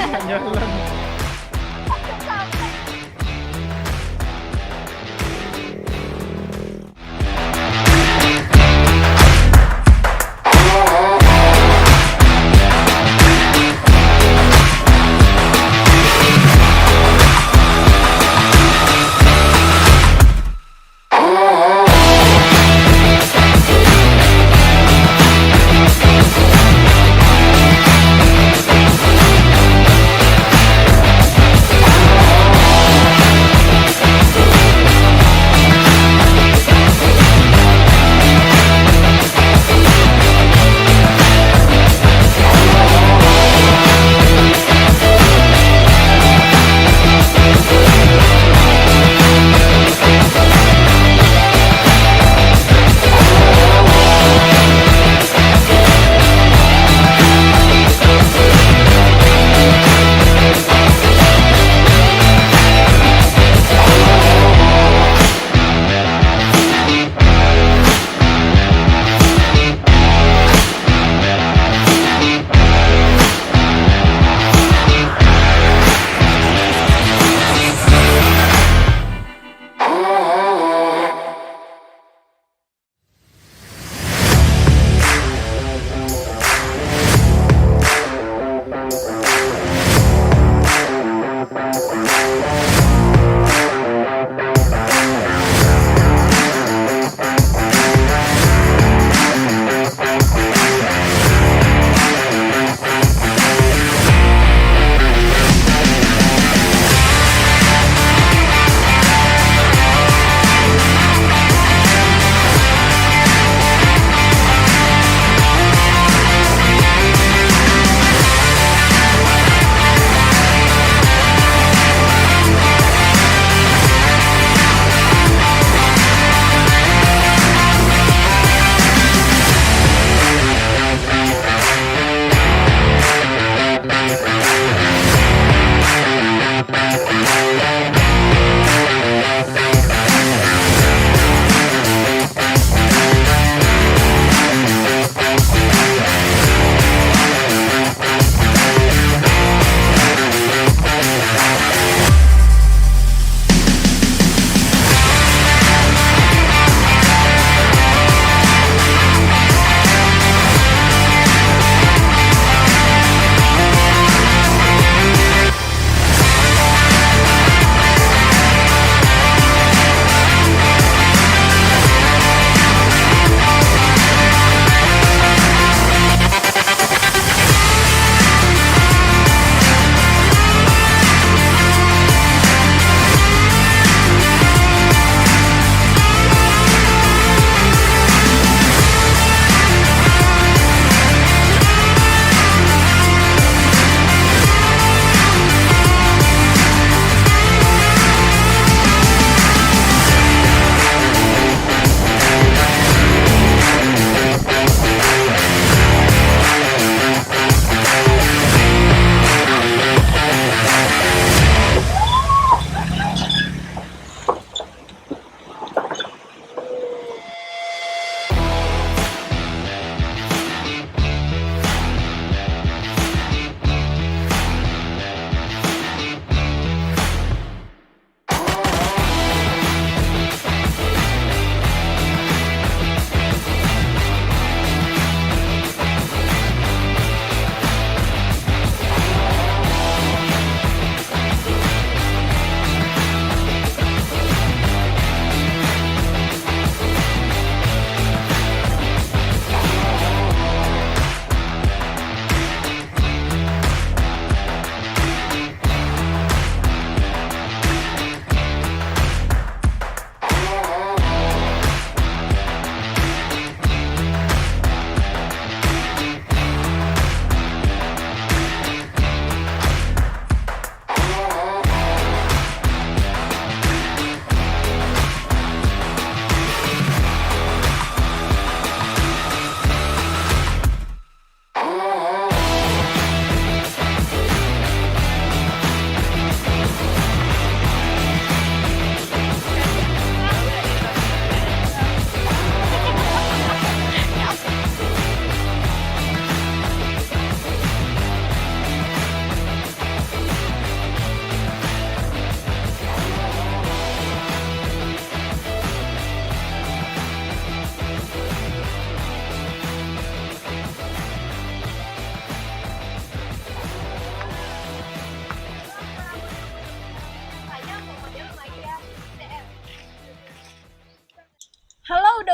Nggak jalan.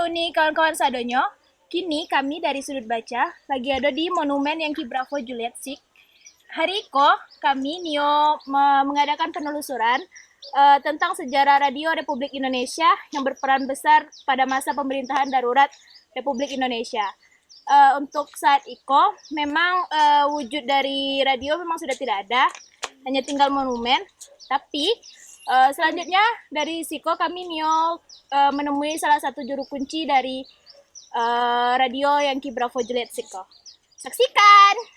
nih kawan-kawan sadonyo. Kini kami dari Sudut Baca lagi ada di Monumen Yankee Bravo Juliet Sik. Hari ko kami Nio mengadakan penelusuran tentang sejarah radio Republik Indonesia yang berperan besar pada masa pemerintahan darurat Republik Indonesia. Untuk saat Iko memang wujud dari radio memang sudah tidak ada, hanya tinggal monumen. Tapi selanjutnya dari Siko kami Nio menemui salah satu juru kunci dari radio Yankee Bravo Juliet Siko. Saksikan!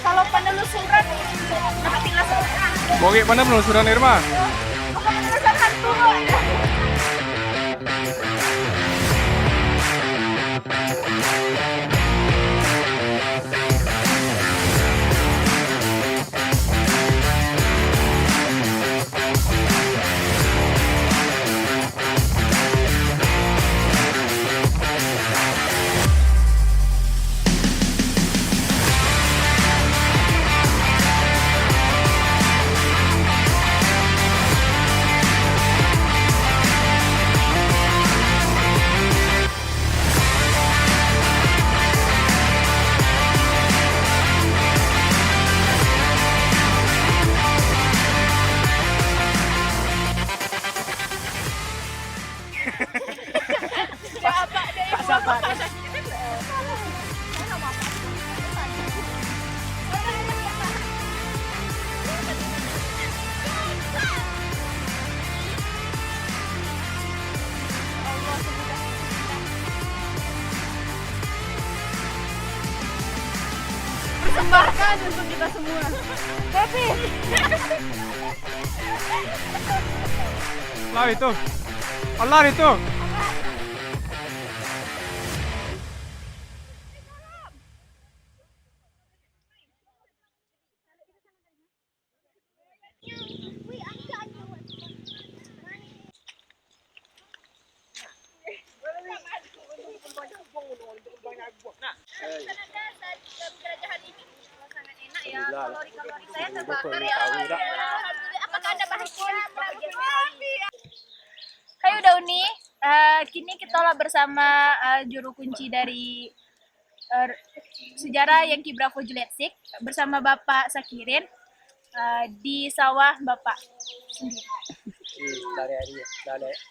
Kalau penelusuran Bogi mana penelusuran Irma? penelusuran hantu. Persembahkan untuk kita semua. Happy. Allah itu. Allah itu. Sanaga saat penjelajahan ini sangat enak ya. Alhamdulillah. Kalori-kalori saya terbakar Betul, ya. tahu tak? Alhamdulillah. Apakah Anda bahagia berbagi hari? Hai Udauni, kini kita lah bersama juru kunci dari sejarah Yankee Bravo Juliet Sik bersama Bapak Sakirin di sawah Bapak sendiri.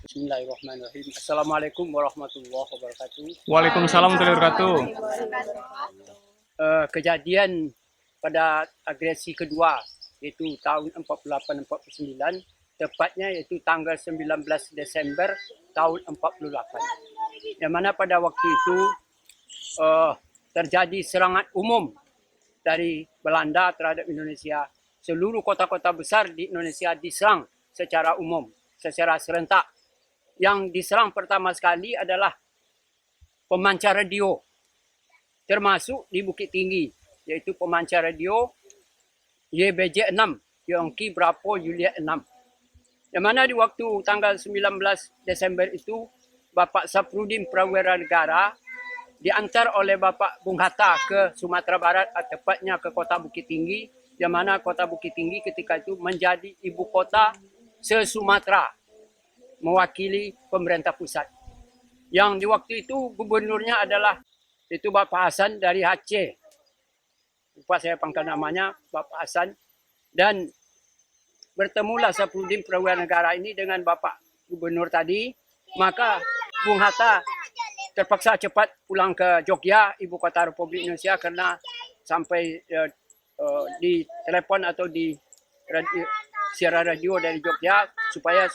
Bismillahirrahmanirrahim. Assalamualaikum warahmatullahi wabarakatuh. Waalaikumsalam warahmatullahi wabarakatuh. Kejadian pada agresi kedua yaitu tahun 48-49, tepatnya yaitu tanggal 19 Desember tahun 48. Yang mana pada waktu itu terjadi serangan umum dari Belanda terhadap Indonesia. Seluruh kota-kota besar di Indonesia diserang secara umum, secara serentak. Yang diserang pertama sekali adalah pemancar radio, termasuk di Bukit Tinggi, yaitu pemancar radio YBJ 6, Yankee Bravo Juliet 6. Yang mana di waktu tanggal 19 Desember itu, Bapak Safrudin Prawira Negara diantar oleh Bapak Bung Hatta ke Sumatera Barat, tepatnya ke kota Bukit Tinggi, yang mana kota Bukit Tinggi ketika itu menjadi ibu kota se-Sumatera, mewakili pemerintah pusat. Yang di waktu itu gubernurnya adalah itu Bapak Hasan dari Aceh. Lupa saya pangkat namanya, Bapak Hasan. Dan bertemulah Safrudin Prawira Negara ini dengan Bapak Gubernur tadi. Maka Bung Hatta terpaksa cepat pulang ke Jogja, ibu kota Republik Indonesia, karena sampai di telepon atau di siaran radio dari Jogja supaya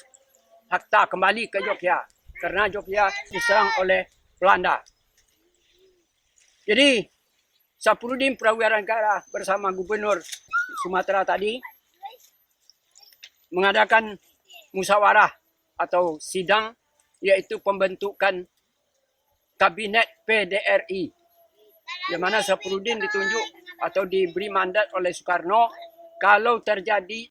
Hatta kembali ke Jogja karena Jogja diserang oleh Belanda. Jadi Safrudin Prawira Negara bersama Gubernur Sumatera tadi mengadakan musyawarah atau sidang, yaitu pembentukan Kabinet PDRI, yang mana Safrudin ditunjuk atau diberi mandat oleh Soekarno kalau terjadi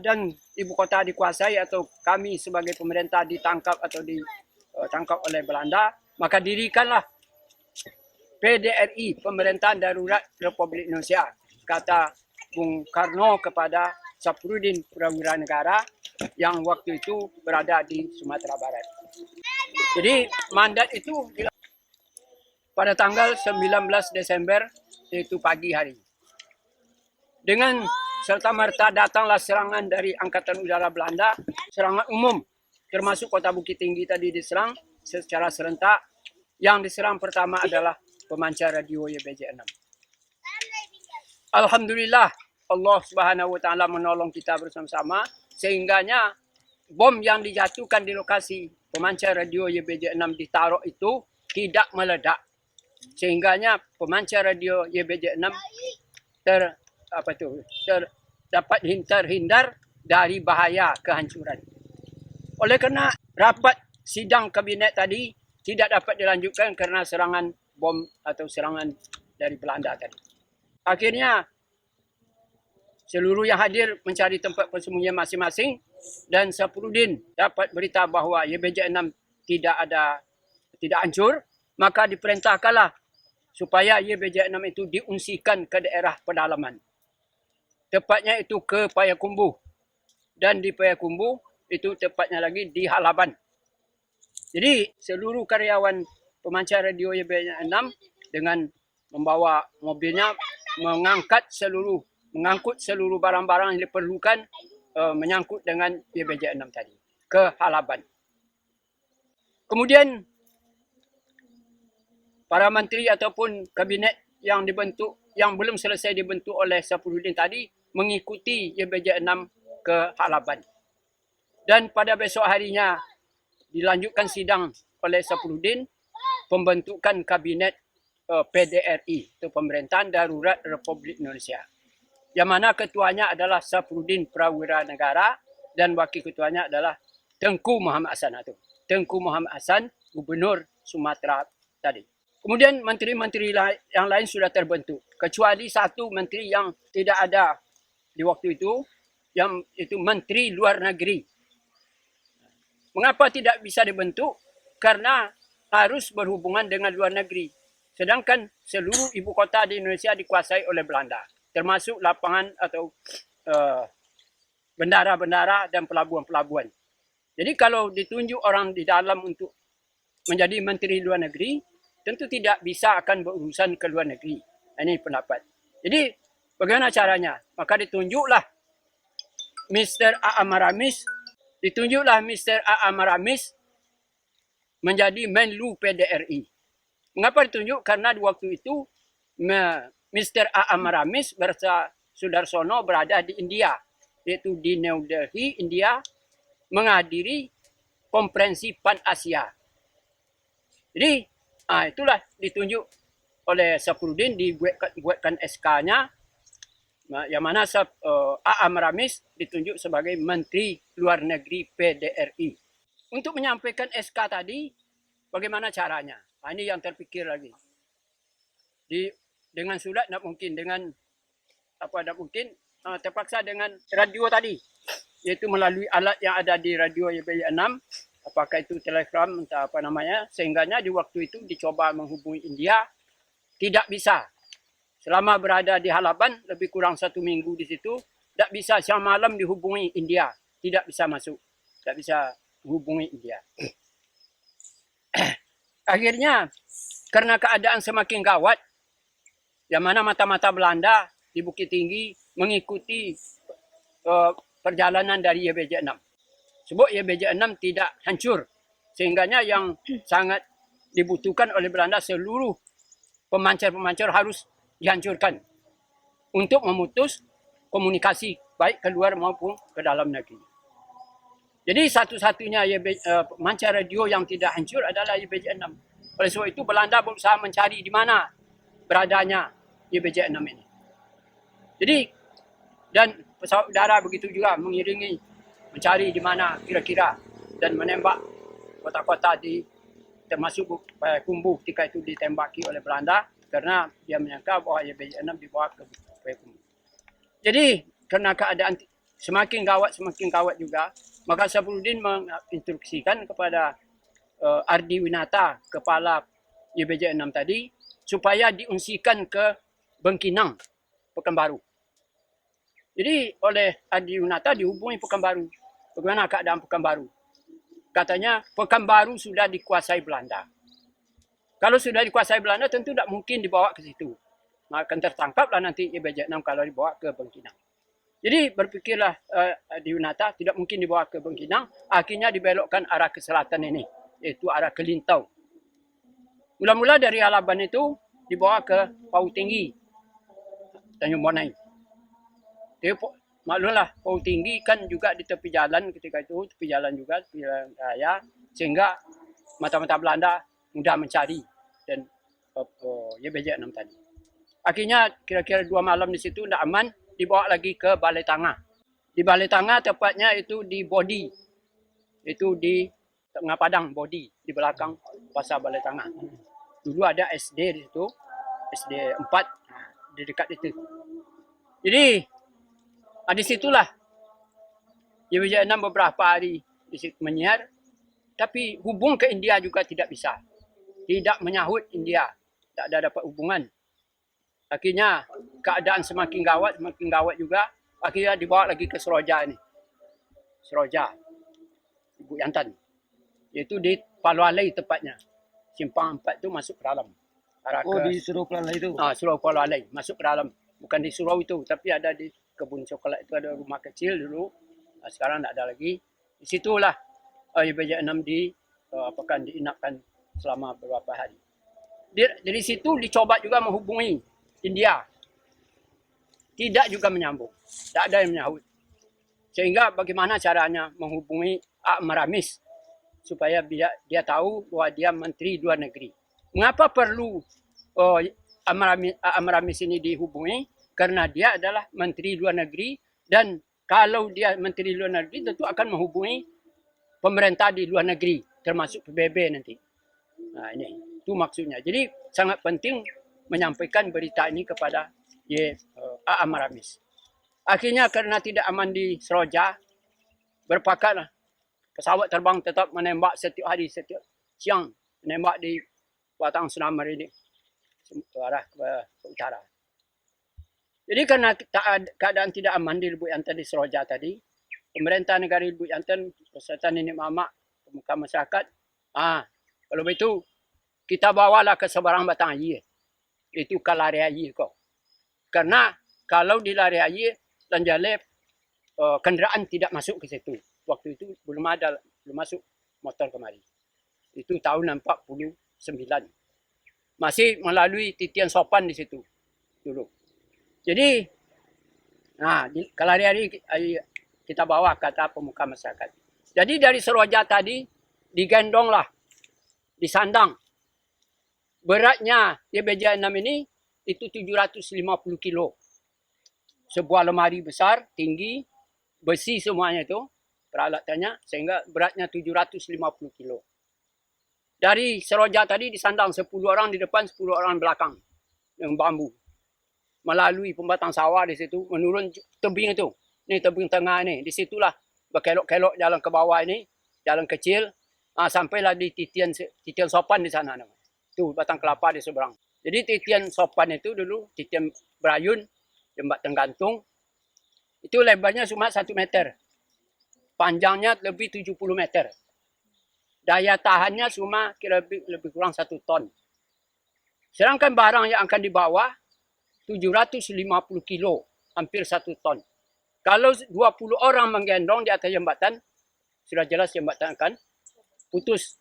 dan ibu kota dikuasai atau kami sebagai pemerintah ditangkap atau ditangkap oleh Belanda, maka dirikanlah PDRI, Pemerintahan Darurat Republik Indonesia, kata Bung Karno kepada Safrudin Prawira Negara yang waktu itu berada di Sumatera Barat. Jadi mandat itu pada tanggal 19 Desember, yaitu pagi hari. Dengan serta-merta datanglah serangan dari Angkatan Udara Belanda, serangan umum, termasuk kota Bukit Tinggi tadi diserang secara serentak. Yang diserang pertama adalah pemancar radio YBJ 6. Alhamdulillah, Allah Subhanahu wa taala menolong kita bersama-sama sehingganya bom yang dijatuhkan di lokasi pemancar radio YBJ 6 ditaruh itu tidak meledak. Sehingganya pemancar radio YBJ 6 dapat terhindar dari bahaya kehancuran. Oleh kerana rapat sidang kabinet tadi tidak dapat dilanjutkan kerana serangan bom atau serangan dari Belanda tadi. Akhirnya seluruh yang hadir mencari tempat persembunyian masing-masing dan Safrudin dapat berita bahawa YBJ 6 tidak hancur, maka diperintahkanlah supaya YBJ 6 itu diungsikan ke daerah pedalaman. Tepatnya itu ke Payakumbuh. Dan di Payakumbuh itu tepatnya lagi di Halaban. Jadi seluruh karyawan pemancar radio YBJ 6 dengan membawa mobilnya mengangkut seluruh barang-barang yang diperlukan menyangkut dengan YBJ 6 tadi ke Halaban. Kemudian para menteri ataupun kabinet yang dibentuk, yang belum selesai dibentuk oleh Safrudin tadi, mengikuti YBJ 6 ke Halaban. Dan pada besok harinya dilanjutkan sidang oleh Safrudin pembentukan kabinet PDRI, itu Pemerintahan Darurat Republik Indonesia. Yang mana ketuanya adalah Safrudin Prawira Negara dan wakil ketuanya adalah Tengku Muhammad Hasan. Tengku Muhammad Hasan, Gubernur Sumatera tadi. Kemudian menteri-menteri yang lain sudah terbentuk. Kecuali satu menteri yang tidak ada di waktu itu, yang itu Menteri Luar Negeri. Mengapa tidak bisa dibentuk? Karena harus berhubungan dengan luar negeri. Sedangkan seluruh ibu kota di Indonesia dikuasai oleh Belanda, termasuk lapangan atau bendara-bendara dan pelabuhan-pelabuhan. Jadi kalau ditunjuk orang di dalam untuk menjadi Menteri Luar Negeri, tentu tidak bisa akan berurusan ke luar negeri. Ini pendapat. Jadi bagaimana caranya? Maka ditunjuklah Mr. Maramis menjadi Menlu PDRI. Mengapa ditunjuk? Karena di waktu itu Mr. Maramis bersama Sudarsono berada di India, yaitu di New Delhi, India, menghadiri konferensi Pan Asia. Jadi itulah ditunjuk oleh Safruddin, dibuatkan SK-nya, yang mana Maramis ditunjuk sebagai Menteri Luar Negeri PDRI. Untuk menyampaikan SK tadi, bagaimana caranya? Ini yang terpikir lagi. Dengan surat tidak mungkin, dengan apa tidak mungkin, terpaksa dengan radio tadi, yaitu melalui alat yang ada di radio YBJ6, apakah itu telegram entah apa namanya, sehingganya di waktu itu dicoba menghubungi India, tidak bisa. Selama berada di Halaban, lebih kurang 1 minggu di situ, tidak bisa. Siang malam dihubungi India, tidak bisa masuk, tidak bisa menghubungi India. Akhirnya, karena keadaan semakin gawat, yang mana mata-mata Belanda di Bukit Tinggi mengikuti perjalanan dari YBJ6. Sebab YBJ6 tidak hancur. Sehingganya yang sangat dibutuhkan oleh Belanda, seluruh pemancar-pemancar harus dihancurkan untuk memutus komunikasi baik keluar maupun ke dalam negeri. Jadi satu-satunya pemancar radio yang tidak hancur adalah YBJ6. Oleh sebab itu Belanda berusaha mencari di mana beradanya YBJ6 ini. Jadi dan pesawat udara begitu juga mengiringi, mencari di mana kira-kira dan menembak kota-kota termasuk Kumbu ketika itu ditembaki oleh Belanda karena dia menyangka bahwa YBJ6 dibawa ke Kumbu. Jadi karena keadaan semakin gawat juga, maka Safruddin menginstruksikan kepada Ardi Winata, kepala YBJ6 tadi, supaya diungsikan ke Bengkinang, Pekanbaru. Jadi oleh Ardi Winata dihubungi Pekanbaru. Bagaimana keadaan Pekanbaru? Katanya Pekanbaru sudah dikuasai Belanda. Kalau sudah dikuasai Belanda tentu tidak mungkin dibawa ke situ. Maka akan tertangkaplah nanti YBJ6 kalau dibawa ke Bengkinang. Jadi berpikirlah di Yunata tidak mungkin dibawa ke Bengkinang, akhirnya dibelokkan arah ke selatan ini, yaitu arah ke Lintau. Mula-mula dari Halaban itu dibawa ke Pau Tinggi, Tanjung Bonai. Maklumlah Pau Tinggi kan juga di tepi jalan ketika itu, tepi jalan juga, tepi jalan raya, sehingga mata-mata Belanda mudah mencari dan YBJ6 tadi. Akhirnya kira-kira 2 malam di situ tidak aman, dibawa lagi ke Balai Tangah. Di Balai Tangah tepatnya itu di Bodi. Itu di Tengah Padang, Bodi. Di belakang pasar Balai Tangah. Dulu ada SD di situ. SD 4. Di dekat itu. Jadi, di situlah YBJ6 beberapa hari di situ menyiar. Tapi hubung ke India juga tidak bisa. Tidak menyahut India. Tak ada dapat hubungan. Akhirnya keadaan semakin gawat juga. Akhirnya dibawa lagi ke Seroja ini. Seroja. Ibu Yantan. Yaitu di Palualai tepatnya. Simpang 4 itu masuk ke dalam. Di Surau Palualai itu? Surau Palualai. Masuk ke dalam. Bukan di surau itu. Tapi ada di kebun coklat itu ada rumah kecil dulu. Sekarang tidak ada lagi. Di situlah YBJ6 diinapkan selama beberapa hari. Dari situ dicoba juga menghubungi India. Tidak juga menyambung. Tak ada yang menyahut. Sehingga bagaimana caranya menghubungi Maramis supaya dia tahu bahwa dia Menteri Luar Negeri. Mengapa perlu Maramis ini dihubungi? Karena dia adalah Menteri Luar Negeri dan kalau dia Menteri Luar Negeri tentu akan menghubungi pemerintah di luar negeri termasuk PBB nanti. Nah ini itu maksudnya. Jadi sangat penting menyampaikan berita ini kepada Maramis. Akhirnya karena tidak aman di Seroja, berpakatlah pesawat terbang tetap menembak setiap hari, setiap siang menembak di Batang Senamar ini. arah ke utara. Jadi karena keadaan tidak aman di Lubuk Yanten di Seroja tadi, pemerintah negara Lubuk Yanten beserta nenek mamak, pemuka masyarakat, kalau begitu kita bawalah ke seberang batang air. Itu ke lari air kau. Karena kalau di lari air dan jalan kenderaan tidak masuk ke situ. Waktu itu belum masuk motor kemari. Itu tahun 49. Masih melalui titian sopan di situ dulu. Jadi, kalau hari-hari kita bawa kata pemuka masyarakat. Jadi dari Seroja tadi digendonglah, disandang. Beratnya YBJ6 ini itu 750 kilo. Sebuah lemari besar, tinggi, besi semuanya itu, peralatannya, sehingga beratnya 750 kilo. Dari Seroja tadi disandang 10 orang di depan, 10 orang belakang dengan bambu. Melalui pembatang sawah di situ, menurun tebing itu. Ini tebing tengah ini. Di situlah berkelok-kelok jalan ke bawah ini, jalan kecil, sampailah di titian sopan di sana. Itu batang kelapa di seberang. Jadi titian sopan itu dulu, titian berayun, jembatan gantung, itu lebarnya cuma 1 meter. Panjangnya lebih 70 meter. Daya tahannya cuma kira lebih kurang 1 ton. Sedangkan barang yang akan dibawa 750 kilo, hampir 1 ton. Kalau 20 orang menggendong di atas jembatan, sudah jelas jembatan akan putus.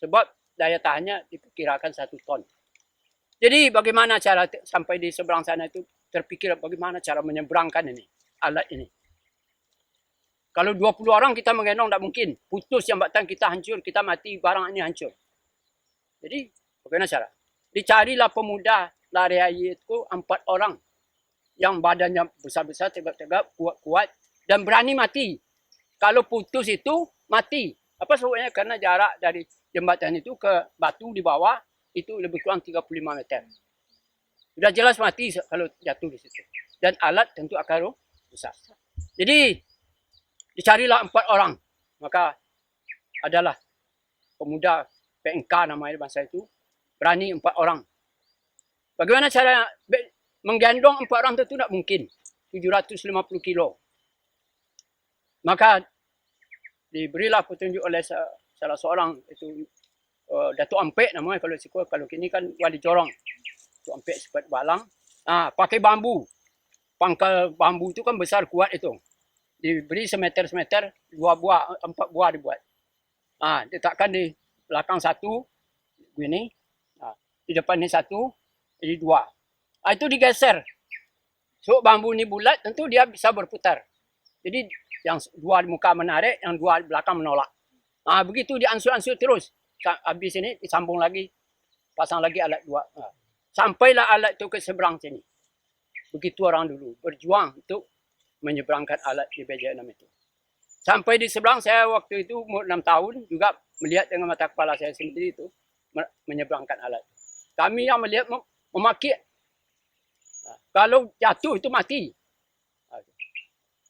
Sebab daya tahannya diperkirakan 1 ton. Jadi bagaimana cara sampai di seberang sana itu, terpikir bagaimana cara menyeberangkan ini, alat ini. Kalau 20 orang kita menggendong tak mungkin. Putus jembatan kita hancur, kita mati, barang ini hancur. Jadi bagaimana cara? Dicarilah pemuda lari air itu 4 orang yang badannya besar-besar, tegak-tegak, kuat-kuat dan berani mati. Kalau putus itu mati. Apa sebabnya? Karena jarak dari jembatan itu ke batu di bawah itu lebih kurang 35 meter. Sudah jelas mati kalau jatuh di situ. Dan alat tentu akan rusak. Jadi dicarilah 4 orang. Maka adalah pemuda PNK namanya bangsa itu, berani 4 orang. Bagaimana cara menggendong 4 orang itu tidak mungkin. 750 kilo. Maka diberilah petunjuk oleh salah seorang itu Datuk Ampek namanya kalau kini kan Wali Jorong. Datuk Ampek Sifat Balang. Pakai bambu. Pangkal bambu itu kan besar kuat itu. Diberi semeter-semeter 4 buah dibuat. Diletakkan di belakang 1 begini. Di depan ni 1, jadi 2. Itu digeser. So bambu ni bulat, tentu dia bisa berputar. Jadi yang 2 di muka menarik, yang 2 di belakang menolak. Begitu diansur-ansur terus. Habis ini disambung lagi, pasang lagi alat 2. Sampailah alat itu ke seberang sini. Begitu orang dulu berjuang untuk menyeberangkan alat YBJ6 itu. Sampai di seberang, saya waktu itu umur 6 tahun juga melihat dengan mata kepala saya sendiri itu menyeberangkan alat. Kami yang melihat memaki. Kalau jatuh itu mati.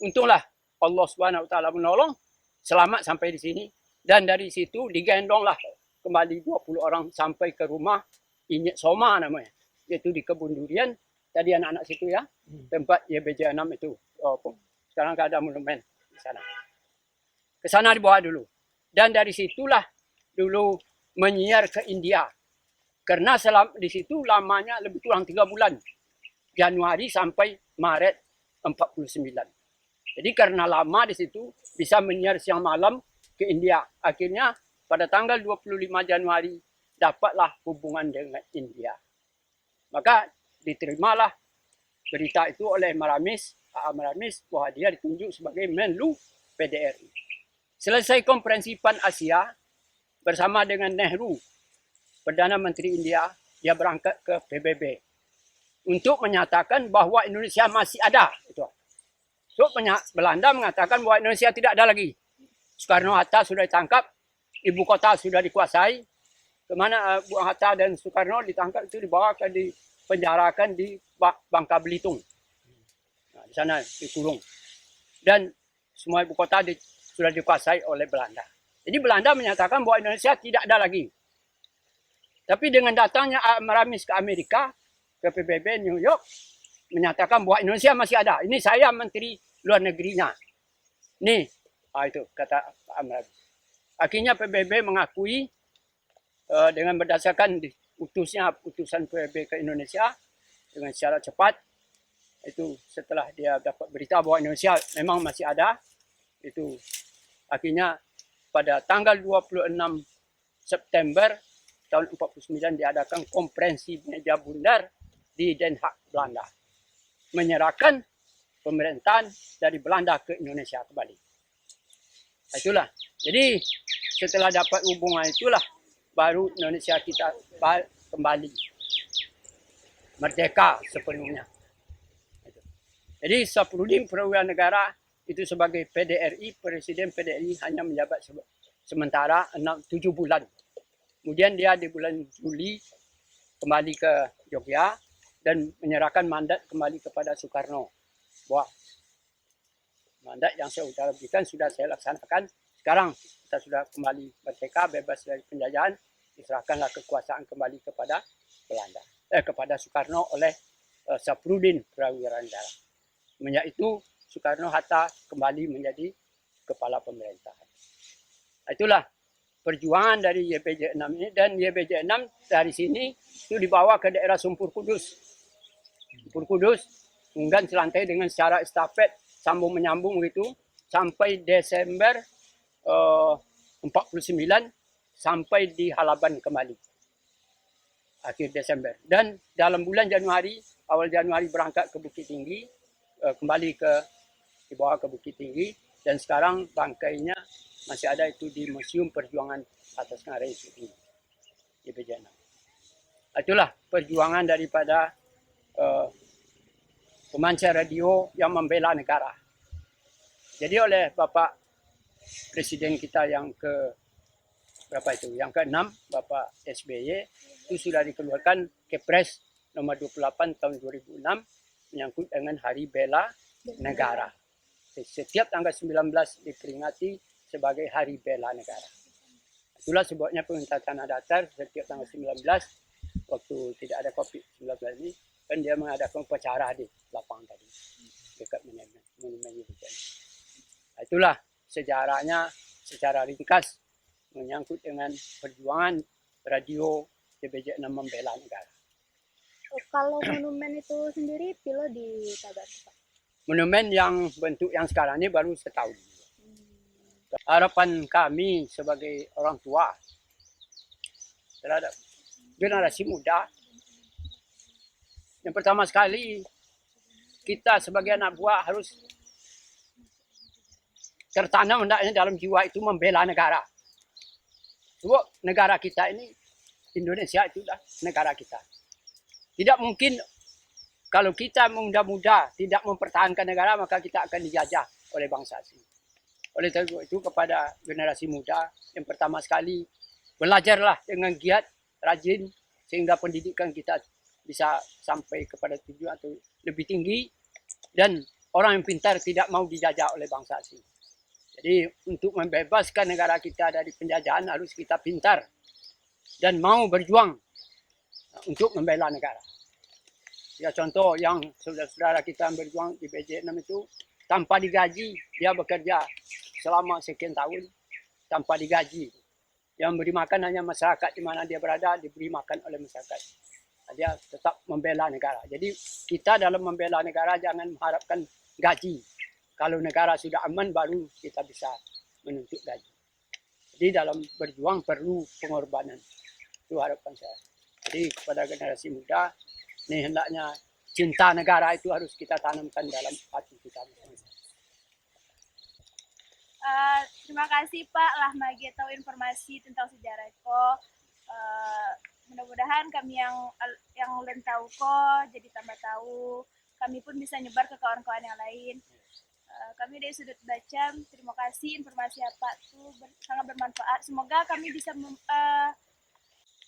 Untunglah Allah SWT menolong, selamat sampai di sini. Dan dari situ digendonglah kembali 20 orang sampai ke rumah Inyek Soma namanya. Yaitu di kebun durian. Tadi anak-anak situ ya. Tempat YBJ6 itu. Sekarang ada monumen di sana. Ke sana dibawa dulu. Dan dari situlah dulu menyiar ke India. Karena di situ lamanya lebih kurang 3 bulan. Januari sampai Maret 49. Jadi karena lama di situ bisa menyiar siang malam ke India. Akhirnya pada tanggal 25 Januari dapatlah hubungan dengan India. Maka diterimalah berita itu oleh Maramis bahwa dia ditunjuk sebagai Menlu PDRI. Selesai Konferensi Pan Asia bersama dengan Nehru, Perdana Menteri India, dia berangkat ke PBB untuk menyatakan bahwa Indonesia masih ada. Itu. So, Belanda mengatakan bahwa Indonesia tidak ada lagi. Soekarno-Hatta sudah ditangkap, ibu kota sudah dikuasai. Kemana Bung Hatta dan Soekarno ditangkap itu dibawa ke dipenjarakan di Bangka Belitung. Di sana dikurung. Dan semua ibu kota sudah dikuasai oleh Belanda. Jadi Belanda menyatakan bahwa Indonesia tidak ada lagi. Tapi dengan datangnya Maramis ke Amerika, ke PBB New York, menyatakan bahwa Indonesia masih ada. Ini saya Menteri Luar Negerinya. Nih, itu kata Pak Maramis. Akhirnya PBB mengakui dengan berdasarkan utusan PBB ke Indonesia dengan secara cepat. Itu setelah dia dapat berita bahwa Indonesia memang masih ada. Itu akhirnya pada tanggal 26 September tahun 49 diadakan konferensi meja bundar di Den Haag, Belanda. Menyerahkan pemerintahan dari Belanda ke Indonesia kembali. Itulah. Jadi setelah dapat hubungan itulah baru Indonesia kita kembali merdeka sepenuhnya. Jadi Safrudin Perwira Negara itu sebagai PDRI, Presiden PDRI hanya menjabat sementara 7 bulan. Kemudian dia di bulan Juli kembali ke Jogja dan menyerahkan mandat kembali kepada Soekarno. Bahwa mandat yang saya berikan sudah saya laksanakan. Sekarang kita sudah kembali merdeka, bebas dari penjajahan. Diserahkanlah kekuasaan kembali kepada Belanda. Kepada Soekarno oleh Safrudin Prawira Negara. Semenjak itu Soekarno-Hatta kembali menjadi kepala pemerintahan. Itulah perjuangan dari YPJ 6 ini, dan YPJ 6 dari sini itu dibawa ke daerah Sumpur Kudus. Sumpur Kudus kemudian selantai dengan secara estafet sambung menyambung gitu sampai Desember 49 sampai di Halaban kembali. Akhir Desember. Dan dalam bulan Januari, awal Januari berangkat ke Bukit Tinggi, kembali dibawa ke Bukit Tinggi, dan sekarang bangkainya masih ada itu di Museum Perjuangan Atas Nama Republik YPJ 6. Itulah perjuangan daripada pemancar radio yang membela negara. Jadi oleh Bapak Presiden kita yang Yang ke-6, Bapak SBY, itu sudah dikeluarkan Kepres nomor 28 tahun 2006 menyangkut dengan Hari Bela Negara. Setiap tanggal 19 diperingati sebagai Hari Bela Negara. Itulah sebabnya pemerintah Tanah Datar setiap tanggal 19 waktu tidak ada COVID-19 ini, kan dia mengadakan upacara di lapangan tadi dekat monumen YPJ. Itulah sejarahnya secara ringkas menyangkut dengan perjuangan radio YPJ 6 membela negara. Kalau monumen itu sendiri Pilo di Tabat, Pak? Monumen yang bentuk yang sekarang ini baru setahun. Harapan kami sebagai orang tua terhadap generasi muda, yang pertama sekali kita sebagai anak buah harus tertanam hendaknya dalam jiwa itu membela negara. Sebab negara kita ini, Indonesia itulah negara kita. Tidak mungkin kalau kita muda-muda tidak mempertahankan negara, maka kita akan dijajah oleh bangsa asing. Oleh itu kepada generasi muda, yang pertama sekali belajarlah dengan giat, rajin, sehingga pendidikan kita bisa sampai kepada tujuan atau lebih tinggi, dan orang yang pintar tidak mau dijajah oleh bangsa asing. Jadi untuk membebaskan negara kita dari penjajahan harus kita pintar dan mau berjuang untuk membela negara. Ya, contoh yang saudara-saudara kita yang berjuang di YPJ 6 itu tanpa digaji, dia bekerja selama sekian tahun tanpa digaji. Yang memberi makan hanya masyarakat di mana dia berada, diberi makan oleh masyarakat. Dia tetap membela negara. Jadi kita dalam membela negara jangan mengharapkan gaji. Kalau negara sudah aman baru kita bisa menuntut gaji. Jadi dalam berjuang perlu pengorbanan. Itu harapan saya. Jadi kepada generasi muda, ini hendaknya cinta negara itu harus kita tanamkan dalam hati kita. Terima kasih Pak lah bagi tahu informasi tentang sejarah Ko. Mudah-mudahan kami yang belum tahu kok jadi tambah tahu. Kami pun bisa nyebar ke kawan-kawan yang lain. Kami dari Sudut Baca, terima kasih informasi Pak tuh sangat bermanfaat. Semoga kami bisa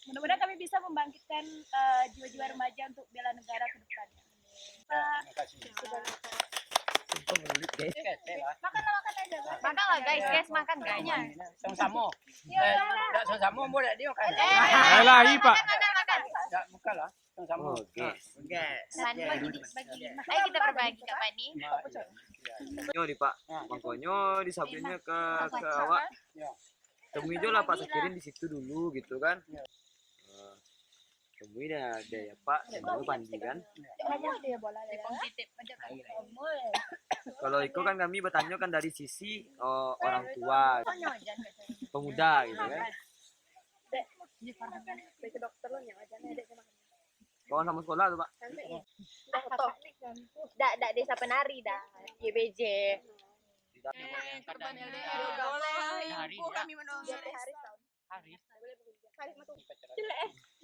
mudah-mudahan kami bisa membangkitkan jiwa-jiwa remaja untuk bela negara ke depannya. Pak, Terima kasih. sudah Makan aja. Makan lah guys, makan guys. Sama. Tak sama boleh dia kan. Ayolah, Pak. Tak buka lah. Sama. Oke. Pani bagi. Ayo kita berbagi Kak Pani. Nyo di Pak, makanya disablinnya ke awak. Ya. Temui dulu lah Pak Sakirin di situ dulu gitu kan. Ya. Temui dah ada ya Pak, baru Pandi kan. Tepung titip aja kan. Kalau itu kan kami bertanya kan dari sisi orang tua, pemuda gitu kan. Kawan sama sekolah tuh Pak. Dak desa penari dah. YBJ. Korban hari kami menunggu hari.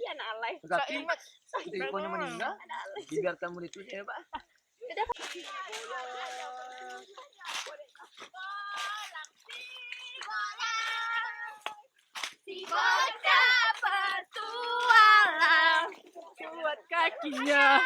Iya nak alay. Tetapi ibunya meninggal, dibiarkan murid itu ya Pak. Si bocah bertualang kuat kakinya